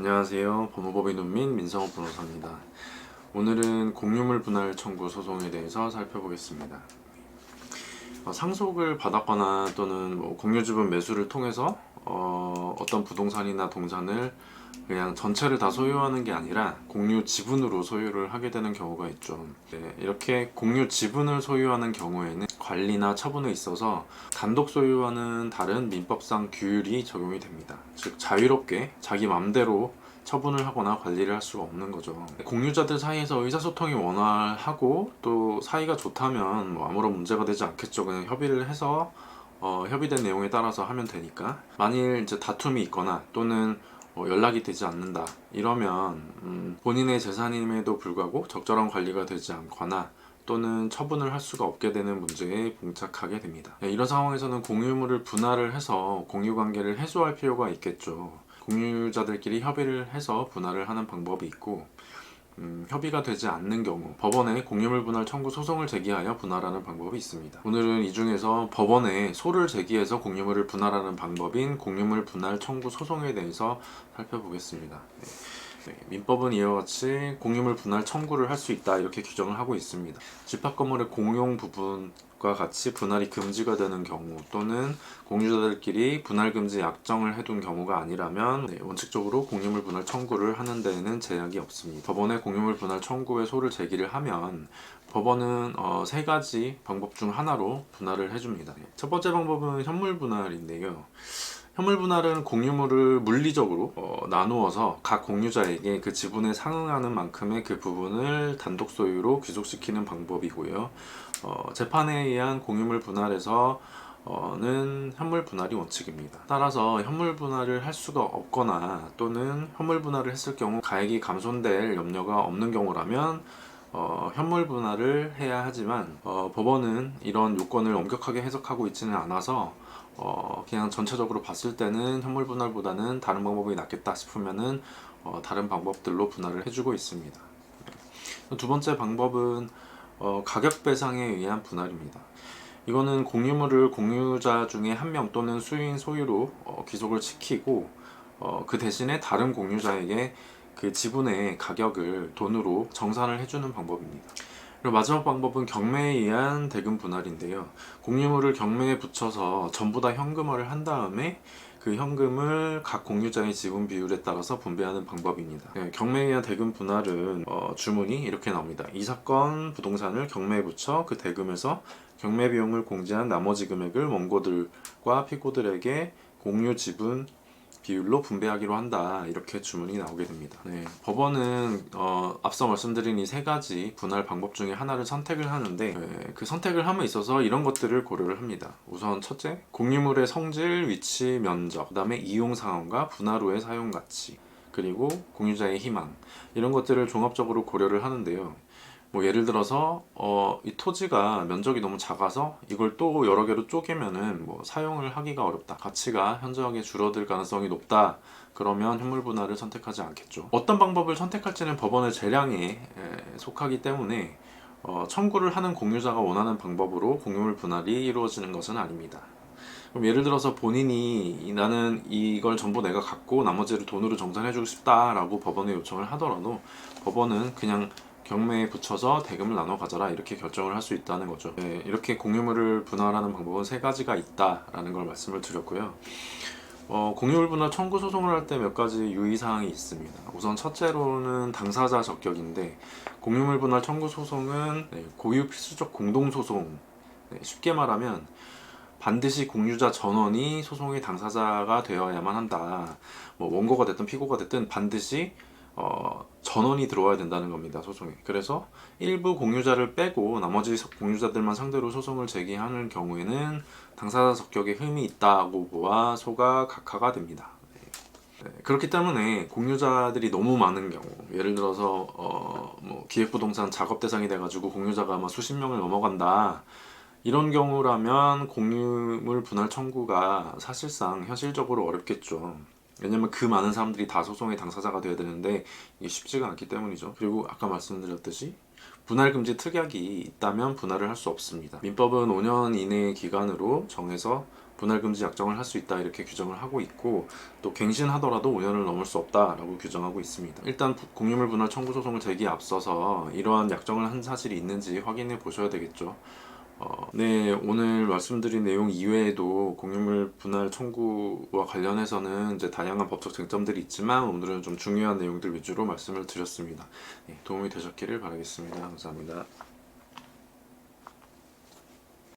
안녕하세요. 법무법인 눈민 민성호 변호사입니다. 오늘은 공유물 분할 청구 소송에 대해서 살펴보겠습니다. 상속을 받았거나 또는 공유지분 매수를 통해서 어떤 부동산이나 동산을 그냥 전체를 다 소유하는 게 아니라 공유 지분으로 소유를 하게 되는 경우가 있죠. 네, 이렇게 공유 지분을 소유하는 경우에는 관리나 처분에 있어서 단독 소유와는 다른 민법상 규율이 적용이 됩니다. 즉 자유롭게 자기 맘대로 처분을 하거나 관리를 할 수가 없는 거죠. 공유자들 사이에서 의사소통이 원활하고 또 사이가 좋다면 아무런 문제가 되지 않겠죠. 그냥 협의를 해서 협의된 내용에 따라서 하면 되니까. 만일 이제 다툼이 있거나 또는 연락이 되지 않는다 이러면 본인의 재산임에도 불구하고 적절한 관리가 되지 않거나 또는 처분을 할 수가 없게 되는 문제에 봉착하게 됩니다. 이런 상황에서는 공유물을 분할을 해서 공유관계를 해소할 필요가 있겠죠. 공유자들끼리 협의를 해서 분할을 하는 방법이 있고, 협의가 되지 않는 경우 법원에 공유물 분할 청구 소송을 제기하여 분할하는 방법이 있습니다. 오늘은 이 중에서 법원에 소를 제기해서 공유물을 분할하는 방법인 공유물 분할 청구 소송에 대해서 살펴보겠습니다. 민법은 이와 같이 공유물 분할 청구를 할 수 있다 이렇게 규정을 하고 있습니다. 집합 건물의 공용 부분과 같이 분할이 금지가 되는 경우 또는 공유자들끼리 분할 금지 약정을 해둔 경우가 아니라면 원칙적으로 공유물 분할 청구를 하는 데에는 제약이 없습니다. 법원에 공유물 분할 청구의 소를 제기를 하면 법원은 세 가지 방법 중 하나로 분할을 해줍니다. 첫 번째 방법은 현물 분할인데요. 현물 분할은 공유물을 물리적으로 나누어서 각 공유자에게 그 지분에 상응하는 만큼의 그 부분을 단독 소유로 귀속시키는 방법이고요. 재판에 의한 공유물 분할에서 는 현물 분할이 원칙입니다. 따라서 현물 분할을 할 수가 없거나 또는 현물 분할을 했을 경우 가액이 감손될 염려가 없는 경우라면 현물 분할을 해야 하지만 법원은 이런 요건을 엄격하게 해석하고 있지는 않아서 그냥 전체적으로 봤을 때는 현물 분할보다는 다른 방법이 낫겠다 싶으면은 다른 방법들로 분할을 해주고 있습니다. 두 번째 방법은 가격 배상에 의한 분할입니다. 이거는 공유물을 공유자 중에 한 명 또는 수인 소유로 귀속을 시키고 그 대신에 다른 공유자에게 그 지분의 가격을 돈으로 정산을 해주는 방법입니다. 그리고 마지막 방법은 경매에 의한 대금 분할인데요. 공유물을 경매에 붙여서 전부 다 현금화를 한 다음에 그 현금을 각 공유자의 지분 비율에 따라서 분배하는 방법입니다. 경매에 의한 대금 분할은 주문이 이렇게 나옵니다. 이 사건 부동산을 경매에 붙여 그 대금에서 경매 비용을 공제한 나머지 금액을 원고들과 피고들에게 공유 지분 비율로 분배하기로 한다 이렇게 주문이 나오게 됩니다. 법원은 앞서 말씀드린 이 세 가지 분할 방법 중에 하나를 선택을 하는데 그 선택을 함에 있어서 이런 것들을 고려를 합니다. 우선 첫째, 공유물의 성질, 위치, 면적, 그 다음에 이용 상황과 분할 후의 사용 가치, 그리고 공유자의 희망 이런 것들을 종합적으로 고려를 하는데요. 예를 들어서 이 토지가 면적이 너무 작아서 이걸 또 여러 개로 쪼개면은 사용을 하기가 어렵다, 가치가 현저하게 줄어들 가능성이 높다, 그러면 현물 분할을 선택하지 않겠죠. 어떤 방법을 선택할지는 법원의 재량에 속하기 때문에 청구를 하는 공유자가 원하는 방법으로 공유물 분할이 이루어지는 것은 아닙니다. 그럼 예를 들어서 본인이 나는 이걸 전부 내가 갖고 나머지를 돈으로 정산해주고 싶다라고 법원에 요청을 하더라도 법원은 그냥 경매에 붙여서 대금을 나눠 가져라 이렇게 결정을 할 수 있다는 거죠. 이렇게 공유물을 분할하는 방법은 세 가지가 있다라는 걸 말씀을 드렸고요. 공유물 분할 청구 소송을 할 때 몇 가지 유의사항이 있습니다. 우선 첫째로는 당사자 적격인데 공유물 분할 청구 소송은 고유 필수적 공동소송, 쉽게 말하면 반드시 공유자 전원이 소송의 당사자가 되어야만 한다. 원고가 됐든 피고가 됐든 반드시 전원이 들어와야 된다는 겁니다, 소송에. 그래서 일부 공유자를 빼고 나머지 공유자들만 상대로 소송을 제기하는 경우에는 당사자 적격에 흠이 있다고 보아 소가 각하가 됩니다. 그렇기 때문에 공유자들이 너무 많은 경우, 예를 들어서 기획부동산 작업 대상이 돼가지고 공유자가 아마 수십 명을 넘어간다, 이런 경우라면 공유물 분할 청구가 사실상 현실적으로 어렵겠죠. 왜냐면 그 많은 사람들이 다 소송의 당사자가 되어야 되는데 이게 쉽지가 않기 때문이죠. 그리고 아까 말씀드렸듯이 분할금지 특약이 있다면 분할을 할 수 없습니다. 민법은 5년 이내의 기간으로 정해서 분할금지 약정을 할 수 있다 이렇게 규정을 하고 있고, 또 갱신하더라도 5년을 넘을 수 없다라고 규정하고 있습니다. 일단 공유물 분할 청구 소송을 제기에 앞서서 이러한 약정을 한 사실이 있는지 확인해 보셔야 되겠죠. 네, 오늘 말씀드린 내용 이외에도 공유물 분할 청구와 관련해서는 이제 다양한 법적 쟁점들이 있지만 오늘은 좀 중요한 내용들 위주로 말씀을 드렸습니다. 네, 도움이 되셨기를 바라겠습니다. 감사합니다.